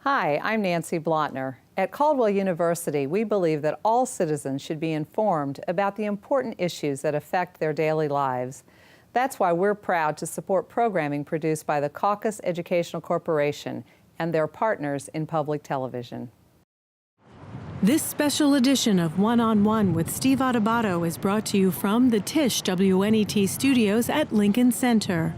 Hi, I'm Nancy Blotner. At Caldwell University, we believe that all citizens should be informed about the important issues that affect their daily lives. That's why we're proud to support programming produced by the CAUCUS Educational Corporation and their partners in public television. This special edition of One-on-One with Steve Adubato is brought to you from the Tisch WNET studios at Lincoln Center.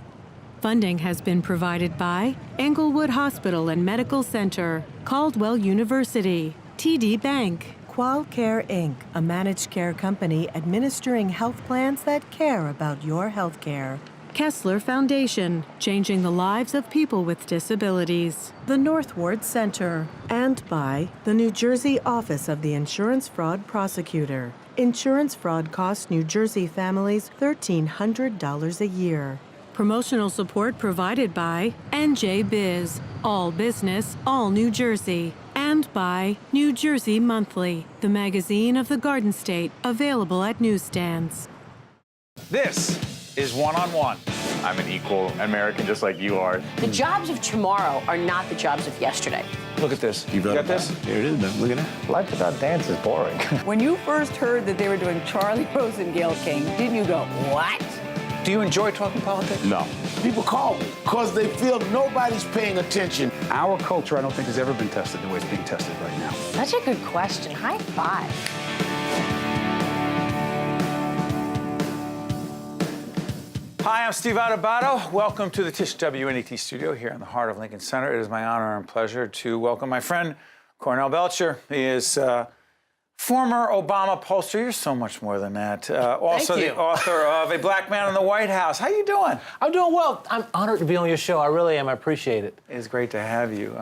Funding has been provided by ENGLEWOOD Hospital and Medical Center, Caldwell University, TD Bank, QualCare Inc., a managed care company administering health plans that care about your health care. KESSLER Foundation, changing the lives of people with disabilities. The Northward Center. And by the New Jersey Office of the Insurance Fraud Prosecutor. Insurance fraud costs New Jersey families $1,300 a year. Promotional support provided by NJ Biz, all business, all New Jersey. And by New Jersey Monthly, the magazine of the Garden State, available at newsstands. This is One-on-One. I'm an equal American just like you are. The jobs of tomorrow are not the jobs of yesterday. Look at this. You got this? Here it is, man. Look at that. Life without dance is boring. When you first heard that they were doing Charlie Rose and Gayle King, didn't you go, what? Do you enjoy talking politics? No. People call me because they feel nobody's paying attention. Our culture, I don't think, has ever been tested the way it's being tested right now. Such a good question. High five. Hi, I'm Steve Adubato. Welcome to the Tisch WNET studio here in the heart of Lincoln Center. It is my honor and pleasure to welcome my friend, Cornell Belcher. He is former Obama Pollster. You're so much more than that. Also the author of A Black Man in the White House. How you doing? I'm doing well. I'm honored to be on your show. I really am. I appreciate it. It's great to have you.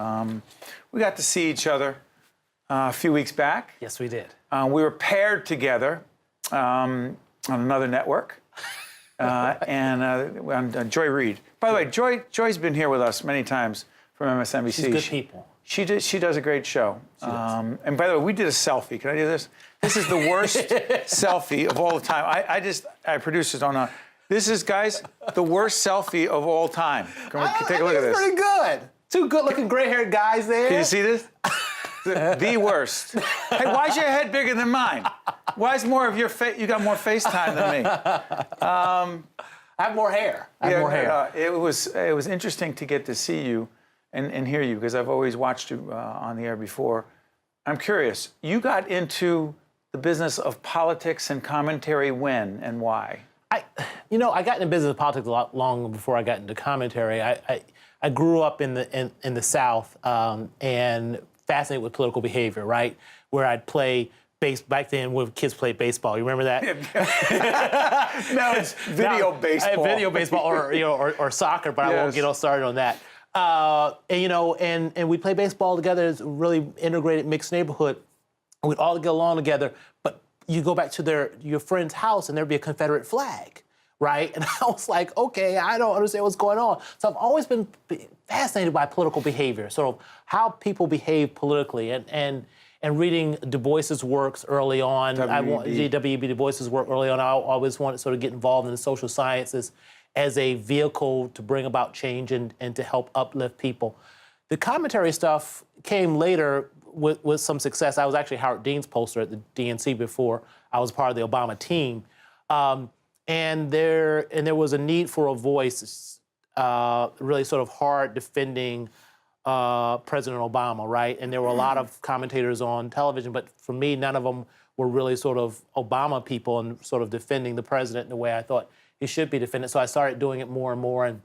We got to see each other a few weeks back. Yes, we did. We were paired together on another network. And Joy Reid. By the way, Joy's been here with us many times from MSNBC. She's good people. She does a great show. And by the way, we did a selfie. Can I do this? This is the worst selfie of all time. I producers don't know. This is, guys, the worst selfie of all time. Take a look at this. It's pretty good. Two good-looking gray-haired guys there. Can you see this? The worst. Hey, why is your head bigger than mine? Why is more of your face? You got more FaceTime than me. I have more hair. It was interesting to get to see you and hear you because I've always watched you on the air before. I'm curious. You got into the business of politics and commentary when and why? I got into business of politics a lot long before I got into commentary. I grew up in the South and fascinated with political behavior, right? Where I'd play back then when kids played baseball. You remember that? No, it's baseball. Video baseball or soccer, but yes. I won't get all started on that. And we play baseball together. It's a really integrated, mixed neighborhood. We'd all get along together, but you go back to your friend's house and there'd be a Confederate flag, right? And I was like, okay, I don't understand what's going on. So I've always been fascinated by political behavior, sort of how people behave politically, and reading Du Bois's works early on. W.E.B. Du Bois's work early on. I always wanted to sort of get involved in the social sciences as a vehicle to bring about change and to help uplift people. The commentary stuff came later with some success. I was actually Howard Dean's pollster at the DNC before I was part of the Obama team. And there was a need for a voice, really sort of hard defending President Obama, right? And there were a lot of commentators on television, but for me, none of them were really sort of Obama people and sort of defending the president in the way I thought he should be defended. So I started doing it more and more, and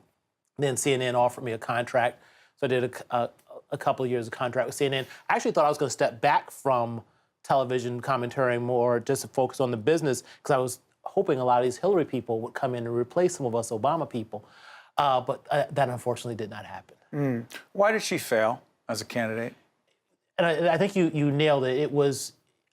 then CNN offered me a contract. So I did a couple of years of contract with CNN. I actually thought I was going to step back from television commentary more, just to focus on the business, because I was hoping a lot of these Hillary people would come in and replace some of us Obama people. But that unfortunately did not happen. Why did she fail as a candidate? And I think you nailed it.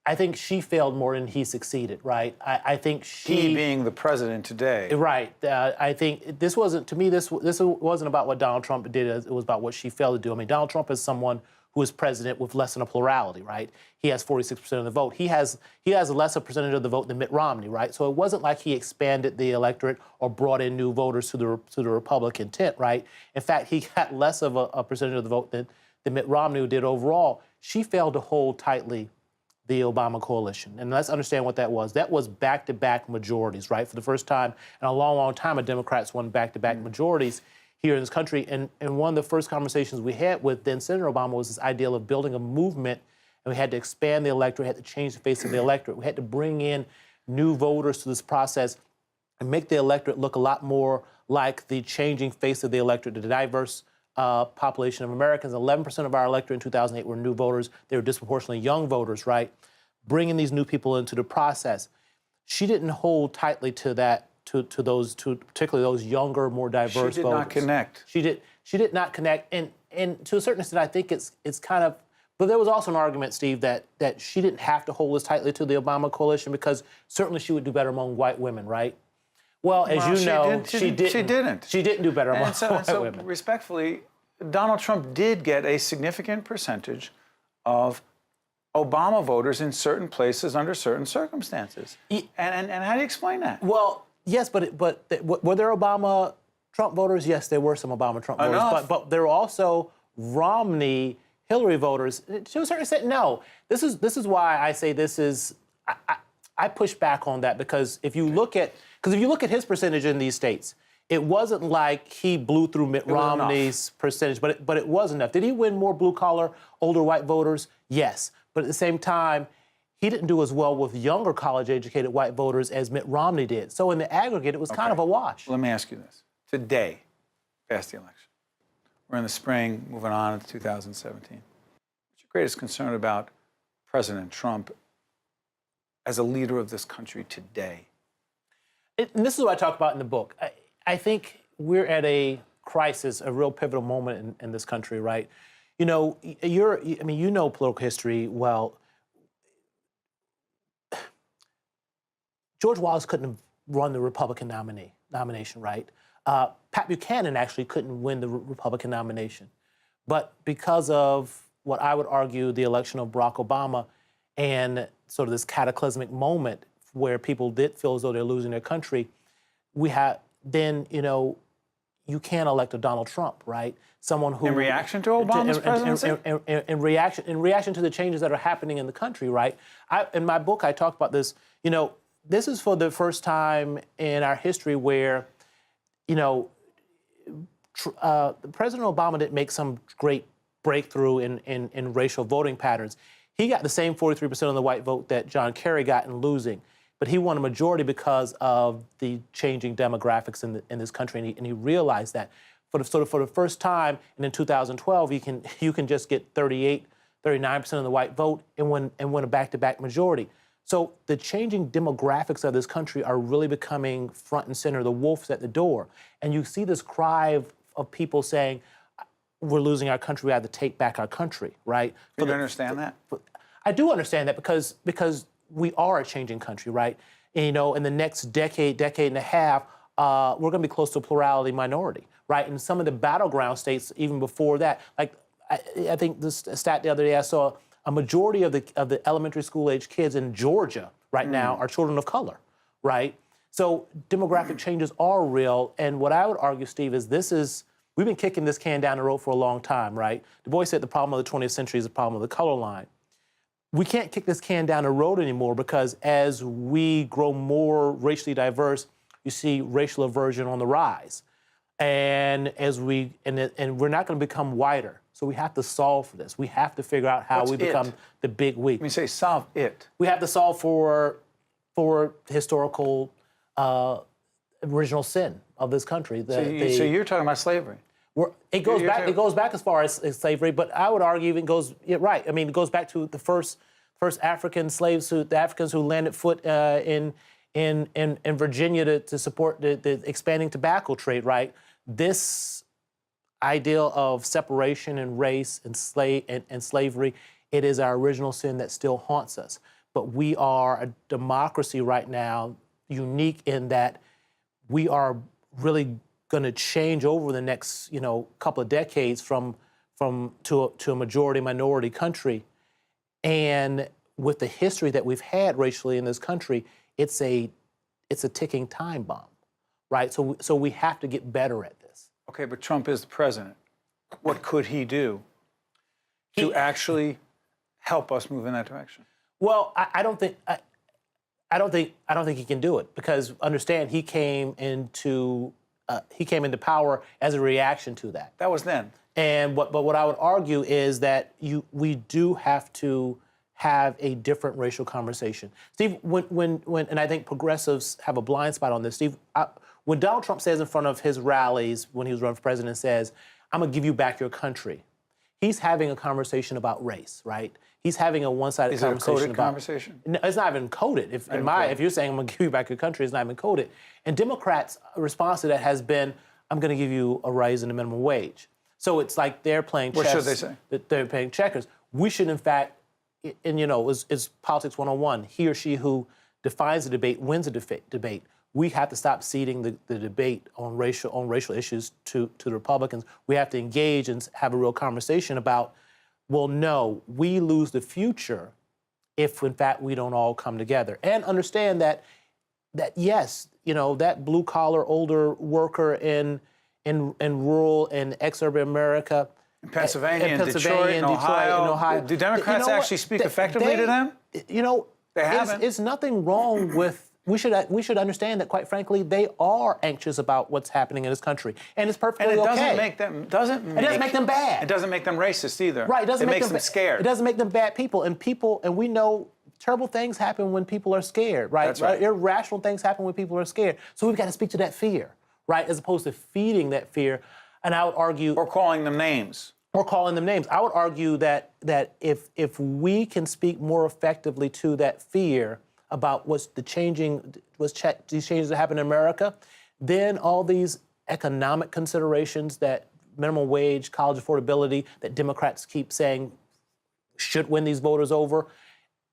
I think she failed more than he succeeded, right? I think he being the president today. Right. I think this wasn't about what Donald Trump did. It was about what she failed to do. I mean, Donald Trump is someone who is president with less than a plurality, right? He has 46% of the vote. He has a lesser percentage of the vote than Mitt Romney, right? So it wasn't like he expanded the electorate or brought in new voters to the Republican tent, right? In fact, he got less of a percentage of the vote that Mitt Romney did overall, she failed to hold tightly the Obama coalition. And let's understand what that was. That was back-to-back majorities, right? For the first time in a long, long time, Democrats won back-to-back majorities here in this country. And one of the first conversations we had with then Senator Obama was this idea of building a movement, and we had to expand the electorate, had to change the face of the electorate. We had to bring in new voters to this process and make the electorate look a lot more like the changing face of the electorate, the diverse population of Americans. 11% of our electorate in 2008 were new voters. They were disproportionately young voters, right? Bringing these new people into the process. She didn't hold tightly to that, to particularly those younger, more diverse voters. She did not connect. She did not connect, and to a certain extent, I think it's kind of. But there was also an argument, Steve, that she didn't have to hold as tightly to the Obama coalition because certainly she would do better among white women, right? Well, as you know, she didn't. She didn't do better among white women. Respectfully, Donald Trump did get a significant percentage of Obama voters in certain places under certain circumstances. And how do you explain that? Well, yes, but were there Obama Trump voters? Yes, there were some Obama Trump voters, but there were also Romney Hillary voters. To a certain extent, no. This is why I say this is. I push back on that because if you look at his percentage in these states, it wasn't like he blew through Mitt Romney's percentage, but it was enough. Did he win more blue-collar, older white voters? Yes. But at the same time, he didn't do as well with younger college-educated white voters as Mitt Romney did. So in the aggregate, it was kind of a wash. Let me ask you this. Today, past the election, we're in the spring, moving on to 2017. What's your greatest concern about President Trump as a leader of this country today? And this is what I talk about in the book. I think we're at a crisis, a real pivotal moment in this country, right? You know, you know political history well. George Wallace couldn't have run the Republican nomination, right? Pat Buchanan actually couldn't win the Republican nomination. But because of what I would argue the election of Barack Obama and sort of this cataclysmic moment where people did feel as though they're losing their country, we had then, you know, you can't elect a Donald Trump, right? Someone who... In reaction to Obama's presidency? In reaction to the changes that are happening in the country, right? In my book, I talk about this. You know, this is for the first time in our history where, you know, President Obama didn't make some great breakthrough in racial voting patterns. He got the same 43% of the white vote that John Kerry got in losing, but he won a majority because of the changing demographics in this country, and he realized that. For the first time, and in 2012, you can just get 39% of the white vote and win a back-to-back majority. So the changing demographics of this country are really becoming front and center. The wolf's at the door, and you see this cry of people saying, "We're losing our country. We have to take back our country." Right? Do you understand that? I do understand that because we are a changing country, right? And, you know, in the next decade and a half, we're going to be close to a plurality minority, right? And some of the battleground states, even before that, like I think this stat the other day I saw, a majority of the elementary school age kids in Georgia right now are children of color, right? So demographic changes are real, and what I would argue, Steve, is we've been kicking this can down the road for a long time, right? Du Bois said the problem of the 20th century is the problem of the color line. We can't kick this can down the road anymore because as we grow more racially diverse, you see racial aversion on the rise. And we're not going to become whiter. So we have to solve for this. We have to figure out how become the big we. When you say solve it. We have to solve for historical original sin of this country. So you're talking about slavery. It goes back as far as slavery, but I would argue it goes right. I mean, it goes back to the first African slaves, the Africans who landed foot in Virginia to support the expanding tobacco trade. Right. This ideal of separation and race and slavery, it is our original sin that still haunts us. But we are a democracy right now, unique in that we are really going to change over the next, couple of decades to a majority minority country. And with the history that we've had racially in this country, it's a ticking time bomb, right? So we have to get better at this. Okay, but Trump is the president. What could he do? to actually help us move in that direction? Well, I don't think he can do it, because understand he came into power as a reaction to that. That was then. And but what I would argue is that we do have to have a different racial conversation. Steve, when and I think progressives have a blind spot on this. Steve, when Donald Trump says in front of his rallies when he was running for president, says, "I'm gonna give you back your country," he's having a conversation about race, right? He's having a one-sided conversation. Is it a coded about, conversation? No, it's not even coded. If you're saying I'm gonna give you back your country, it's not even coded. And Democrats' response to that has been, "I'm gonna give you a raise in the minimum wage." So it's like they're playing chess. What should they say? They're playing checkers. We should, in fact, and it's politics 101. He or she who defines the debate wins the debate. We have to stop ceding the debate on racial issues to the Republicans. We have to engage and have a real conversation about, well, no, we lose the future if, in fact, we don't all come together. And understand that yes, that blue-collar older worker in rural and exurban America, in Pennsylvania, in Detroit, in Ohio. Do Democrats actually speak effectively to them? They haven't. It's nothing wrong with. We should understand that, quite frankly, they are anxious about what's happening in this country, and it's perfectly okay. And it doesn't make them bad. It doesn't make them racist either. Right. It makes them scared. It doesn't make them bad people, and we know terrible things happen when people are scared. Right. That's right. Irrational things happen when people are scared. So we've got to speak to that fear, right, as opposed to feeding that fear. And I would argue, or calling them names. I would argue that if we can speak more effectively to that fear about these changes that happen in America, then all these economic considerations, that minimum wage, college affordability, that Democrats keep saying should win these voters over,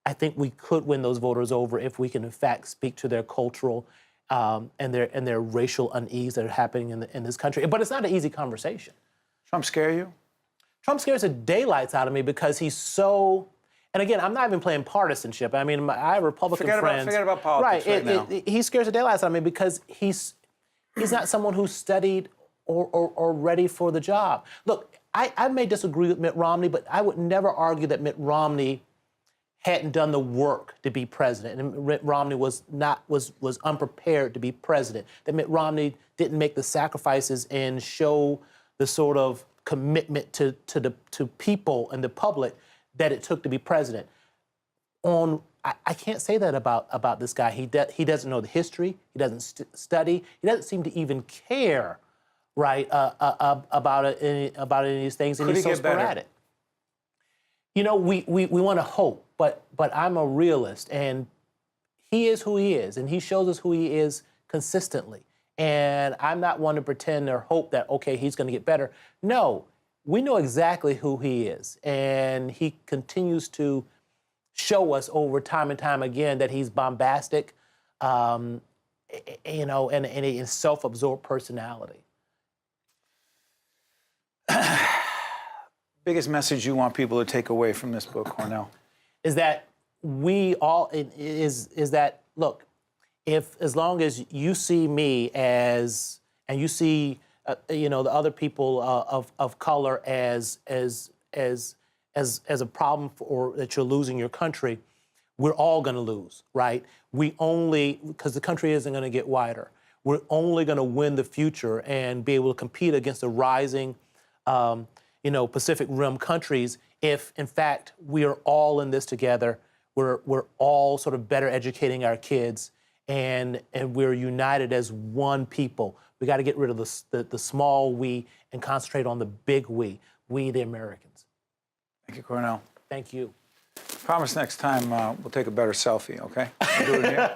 I think we could win those voters over if we can, in fact, speak to their cultural and their racial unease that are happening in this country. But it's not an easy conversation. Trump scare you? Trump scares the daylights out of me because he's so. And again, I'm not even playing partisanship. I mean, I have Republican friends. Forget about politics right now. He scares the daylights out of me because he's not someone who's studied or ready for the job. Look, I may disagree with Mitt Romney, but I would never argue that Mitt Romney hadn't done the work to be president, and Mitt Romney was unprepared to be president. That Mitt Romney didn't make the sacrifices and show the sort of commitment to people and the public that it took to be president. I can't say that about this guy. He doesn't know the history. He doesn't study. He doesn't seem to even care, right, about any of these things. And he's so sporadic. We want to hope, but I'm a realist, and he is who he is, and he shows us who he is consistently. And I'm not one to pretend or hope that, okay, he's going to get better. No, we know exactly who he is, and he continues to show us over time and time again that he's bombastic, and a self-absorbed personality. Biggest message you want people to take away from this book, Cornell? Is that look, as long as you see me and you see the other people of color as a problem or that you're losing your country, we're all going to lose, right? Because the country isn't going to get wider. We're only going to win the future and be able to compete against the rising, Pacific Rim countries if, in fact, we are all in this together. We're all sort of better educating our kids, and we're united as one people. We got to get rid of the small we and concentrate on the big we the Americans. Thank you, Cornell. Thank you. Promise next time we'll take a better selfie, okay? We'll do it here.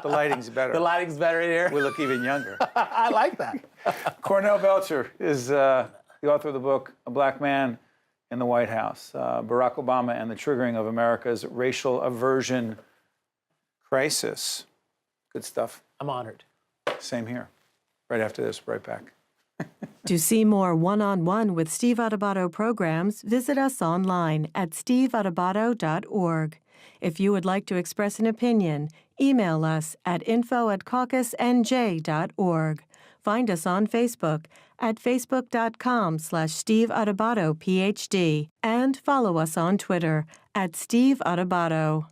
The lighting's better. The lighting's better here. We look even younger. I like that. Cornell Belcher is the author of the book, A Black Man in the White House, Barack Obama and the Triggering of America's Racial Aversion Crisis. Good stuff. I'm honored. Same here. Right after this, right back. To see more one-on-one with Steve Adubato programs, visit us online at steveadubato.org. If you would like to express an opinion, email us at info@caucusnj.org. Find us on Facebook at facebook.com/Steve Adubato, PhD, and follow us on Twitter at Steve Adubato.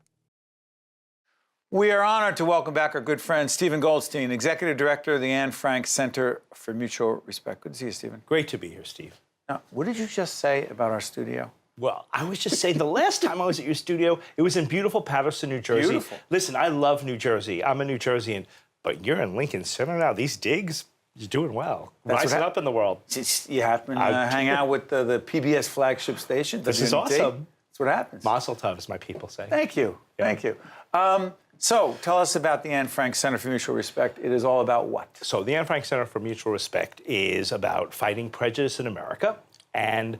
We are honored to welcome back our good friend, Steven Goldstein, Executive Director of the Anne Frank Center for Mutual Respect. Good to see you, Steven. Great to be here, Steve. Now, what did you just say about our studio? Well, I was just saying the last time I was at your studio, it was in beautiful Paterson, New Jersey. Beautiful. Listen, I love New Jersey. I'm a New Jerseyan, but you're in Lincoln Center now. These digs, you're doing well. Rising up in the world. You happen to hang out with the PBS flagship station. This is awesome. That's what happens. Mazel tov, as my people say. Thank you. Yeah. Thank you. So tell us about the Anne Frank Center for Mutual Respect. It is all about what? So the Anne Frank Center for Mutual Respect is about fighting prejudice in America and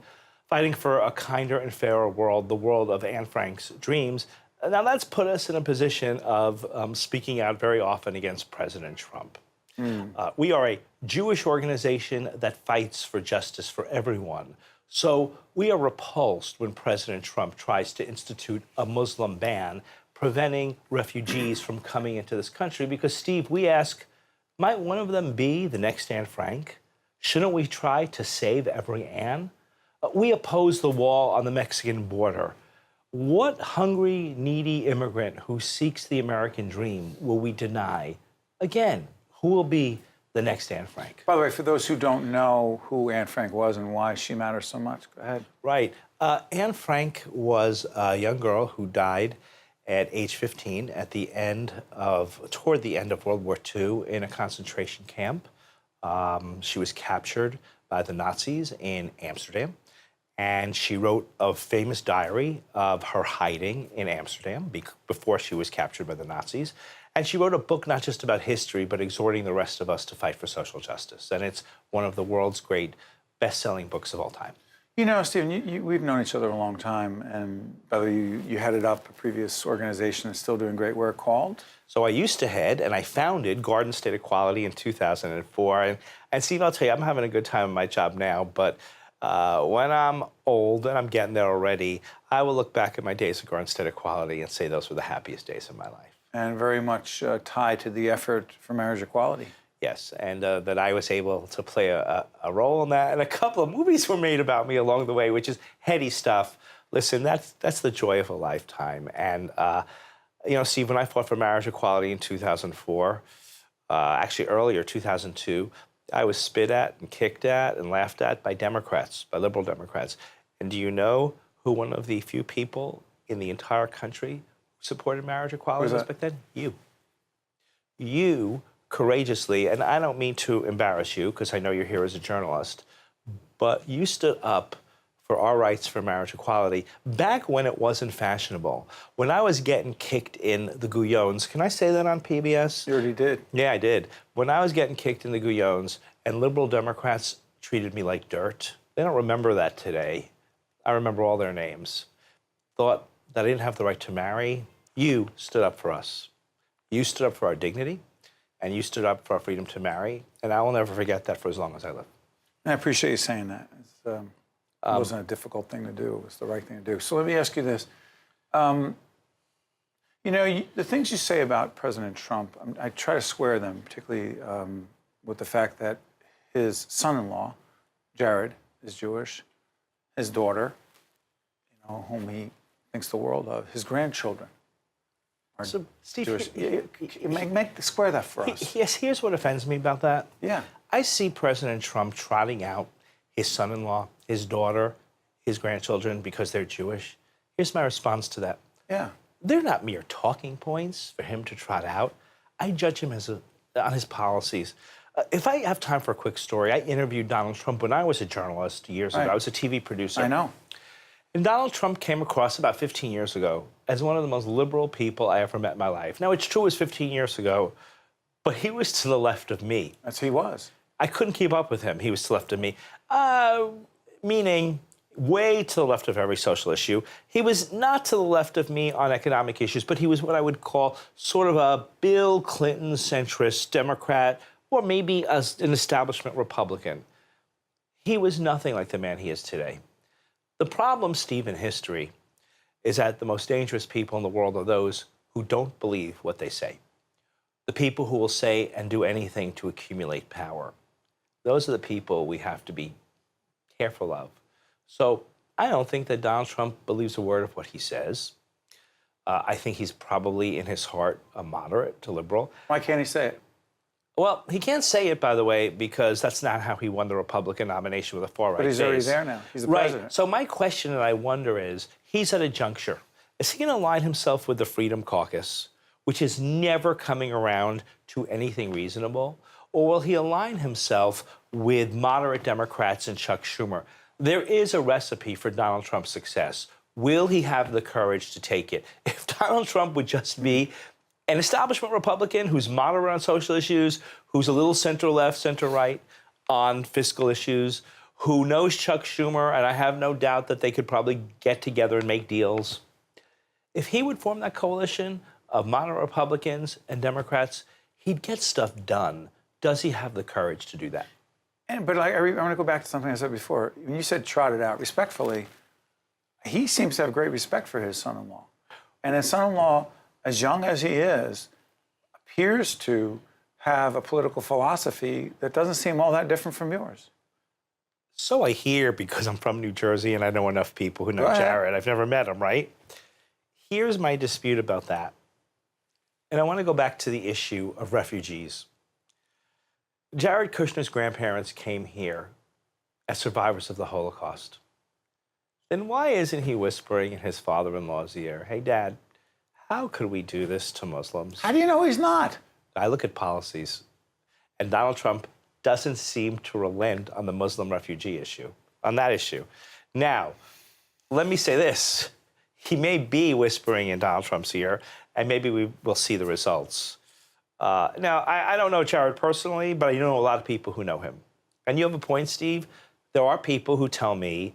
fighting for a kinder and fairer world, the world of Anne Frank's dreams. Now, that's put us in a position of speaking out very often against President Trump. We are a Jewish organization that fights for justice for everyone. So we are repulsed when President Trump tries to institute a Muslim ban preventing refugees from coming into this country. Because, Steve, we ask, might one of them be the next Anne Frank? Shouldn't we try to save every Anne? We oppose the wall on the Mexican border. What hungry, needy immigrant who seeks the American dream will we deny? Again, who will be the next Anne Frank? By the way, for those who don't know who Anne Frank was and why she matters so much, go ahead. Right. Anne Frank was a young girl who died at age 15 toward the end of World War II in a concentration camp. She was captured by the Nazis in Amsterdam, and she wrote a famous diary of her hiding in Amsterdam before she was captured by the Nazis. And she wrote a book not just about history, but exhorting the rest of us to fight for social justice. And it's one of the world's great best-selling books of all time. You know, Steven, we've known each other a long time, and by the way, you headed up a previous organization that's still doing great work called? So I used to head, and I founded Garden State Equality in 2004. And Steve, I'll tell you, I'm having a good time in my job now, but when I'm old, and I'm getting there already, I will look back at my days of Garden State Equality and say those were the happiest days of my life. And very much tied to the effort for marriage equality. Yes, and that I was able to play a role in that. And a couple of movies were made about me along the way, which is heady stuff. Listen, that's the joy of a lifetime. And, you know, Steve, when I fought for marriage equality in 2004, actually earlier, 2002, I was spit at and kicked at and laughed at by Democrats, by liberal Democrats. And do you know who one of the few people in the entire country supported marriage equality was back then? You. You courageously, and I don't mean to embarrass you because I know you're here as a journalist, but you stood up for our rights for marriage equality back when it wasn't fashionable. When I was getting kicked in the Guyons, can I say that on PBS? You already did. Yeah, I did. When I was getting kicked in the Guyons and liberal Democrats treated me like dirt, they don't remember that today. I remember all their names. Thought that I didn't have the right to marry. You stood up for us. You stood up for our dignity, and you stood up for our freedom to marry, and I will never forget that for as long as I live. I appreciate you saying that. It wasn't a difficult thing to do. It was the right thing to do. So let me ask you this. You know, the things you say about President Trump, I try to square them, particularly with the fact that his son-in-law, Jared, is Jewish. His daughter, you know, whom he thinks the world of, his grandchildren are So, Steve, Jewish. Square that for us. Yes, here's what offends me about that. Yeah. I see President Trump trotting out his son-in-law, his daughter, his grandchildren because they're Jewish. Here's my response to that. Yeah. They're not mere talking points for him to trot out. I judge him on his policies. If I have time for a quick story, I interviewed Donald Trump when I was a journalist years ago. I was a TV producer. I know. And Donald Trump came across about 15 years ago as one of the most liberal people I ever met in my life. Now, it's true it was 15 years ago, but he was to the left of me. That's who he was. I couldn't keep up with him. He was to the left of me. Meaning way to the left of every social issue. He was not to the left of me on economic issues, but he was what I would call sort of a Bill Clinton centrist Democrat, or maybe an establishment Republican. He was nothing like the man he is today. The problem, Steve, in history is that the most dangerous people in the world are those who don't believe what they say. The people who will say and do anything to accumulate power. Those are the people we have to be careful of. So I don't think that Donald Trump believes a word of what he says. I think he's probably in his heart a moderate to liberal. Why can't he say it? Well, he can't say it, by the way, because that's not how he won the Republican nomination with a far-right But he's base. already there now. He's the Right. president. So my question that I wonder is, he's at a juncture. Is he going to align himself with the Freedom Caucus, which is never coming around to anything reasonable? Or will he align himself with moderate Democrats and Chuck Schumer? There is a recipe for Donald Trump's success. Will he have the courage to take it? If Donald Trump would just be an establishment Republican who's moderate on social issues, who's a little center-left, center-right on fiscal issues, who knows Chuck Schumer, and I have no doubt that they could probably get together and make deals. If he would form that coalition of moderate Republicans and Democrats, he'd get stuff done. Does he have the courage to do that? But I want to go back to something I said before. When you said trot it out respectfully, he seems to have great respect for his son-in-law. And his son-in-law, as young as he is, appears to have a political philosophy that doesn't seem all that different from yours. So I hear, because I'm from New Jersey and I know enough people who know Go ahead. Jared. I've never met him, right? Here's my dispute about that. And I want to go back to the issue of refugees. Jared Kushner's grandparents came here as survivors of the Holocaust. Then why isn't he whispering in his father-in-law's ear, hey, Dad, how could we do this to Muslims? How do you know he's not? I look at policies, and Donald Trump doesn't seem to relent on the Muslim refugee issue, on that issue. Now, let me say this. He may be whispering in Donald Trump's ear, and maybe we will see the results. Now, I don't know Jared personally, but I know a lot of people who know him. And you have a point, Steve. There are people who tell me,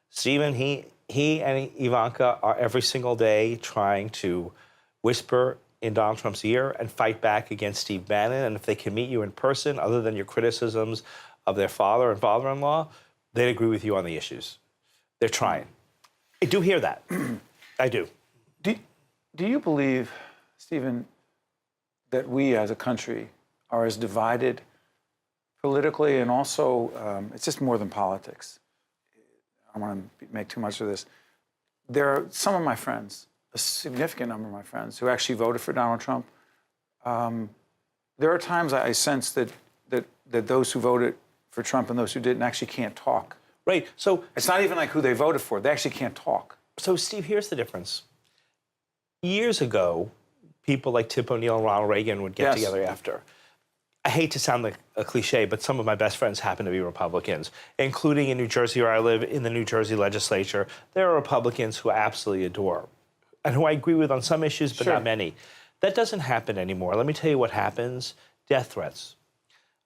Stephen, he and Ivanka are every single day trying to whisper in Donald Trump's ear and fight back against Steve Bannon. And if they can meet you in person, other than your criticisms of their father and father-in-law, they'd agree with you on the issues. They're trying. I do hear that. I do. Do you believe, Stephen, that we as a country are as divided politically and also, it's just more than politics. I don't want to make too much of this. There are some of my friends, a significant number of my friends, who actually voted for Donald Trump. There are times I sense that those who voted for Trump and those who didn't actually can't talk. Right. So it's not even like who they voted for. They actually can't talk. So, Steve, here's the difference. Years ago, people like Tip O'Neill and Ronald Reagan would get together after. I hate to sound like a cliche, but some of my best friends happen to be Republicans, including in New Jersey, where I live, in the New Jersey legislature. There are Republicans who I absolutely adore and who I agree with on some issues, but not many. That doesn't happen anymore. Let me tell you what happens. Death threats.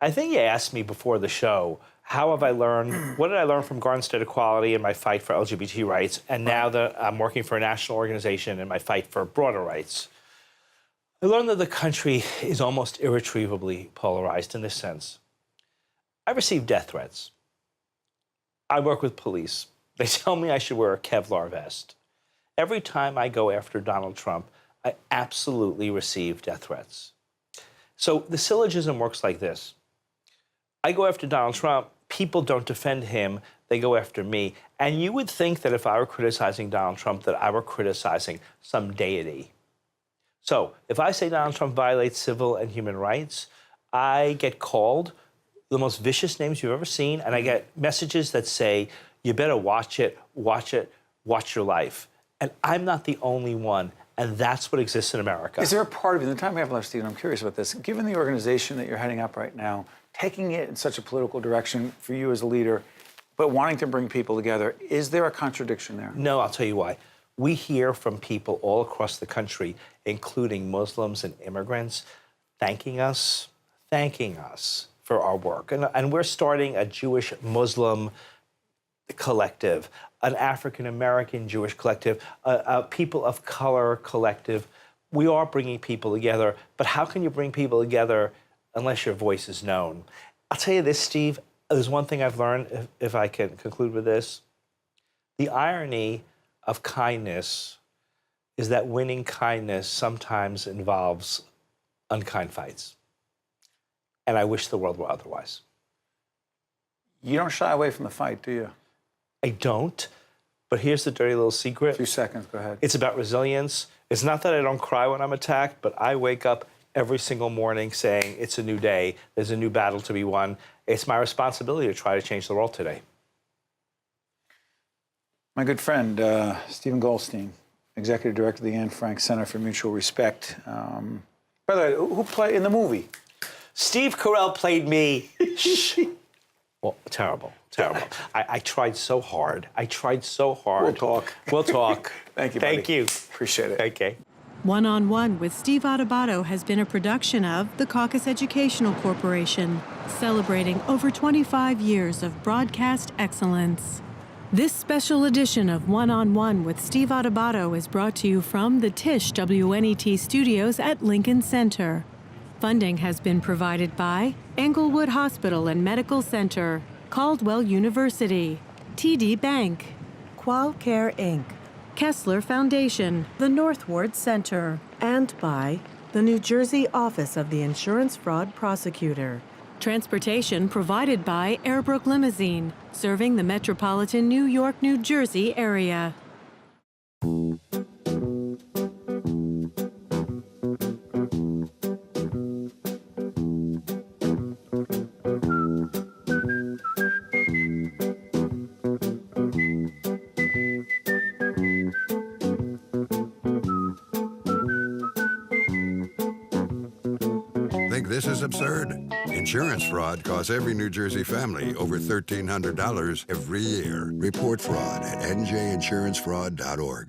I think you asked me before the show, how have I learned, what did I learn from Garden State Equality in my fight for LGBT rights, and now that I'm working for a national organization in my fight for broader rights? I learned that the country is almost irretrievably polarized in this sense. I receive death threats. I work with police. They tell me I should wear a Kevlar vest. Every time I go after Donald Trump, I absolutely receive death threats. So the syllogism works like this. I go after Donald Trump, people don't defend him, they go after me. And you would think that if I were criticizing Donald Trump, that I were criticizing some deity. So if I say Donald Trump violates civil and human rights, I get called the most vicious names you've ever seen, and I get messages that say, you better watch it, watch your life. And I'm not the only one, and that's what exists in America. Is there a part of you, in the time we have left, Stephen, I'm curious about this, given the organization that you're heading up right now, taking it in such a political direction for you as a leader, but wanting to bring people together, is there a contradiction there? No, I'll tell you why. We hear from people all across the country, including Muslims and immigrants, thanking us for our work. And we're starting a Jewish-Muslim collective, an African-American Jewish collective, a people of color collective. We are bringing people together, but how can you bring people together unless your voice is known? I'll tell you this, Steve, there's one thing I've learned, if I can conclude with this. The irony of kindness is that winning kindness sometimes involves unkind fights. And I wish the world were otherwise. You don't shy away from the fight, do you? I don't, but here's the dirty little secret. A few seconds, go ahead. It's about resilience. It's not that I don't cry when I'm attacked, but I wake up every single morning saying it's a new day, there's a new battle to be won. It's my responsibility to try to change the world today. My good friend, Steven Goldstein, Executive Director of the Anne Frank Center for Mutual Respect. By the way, who played in the movie? Steve Carell played me. Well, terrible, terrible. I tried so hard. We'll talk. We'll talk. Thank you, buddy. Thank you. Appreciate it. Okay. One on One with Steve Adubato has been a production of the CAUCUS Educational Corporation, celebrating over 25 years of broadcast excellence. This special edition of One on One with Steve Adubato is brought to you from the Tisch WNET studios at Lincoln Center. Funding has been provided by ENGLEWOOD Hospital and Medical Center, Caldwell University, TD Bank, QualCare Inc., KESSLER Foundation, the North Ward Center, and by the New Jersey Office of the Insurance Fraud Prosecutor. Transportation provided by Airbrook Limousine, serving the metropolitan New York, New Jersey area. Think this is absurd? Insurance fraud costs every New Jersey family over $1,300 every year. Report fraud at njinsurancefraud.org.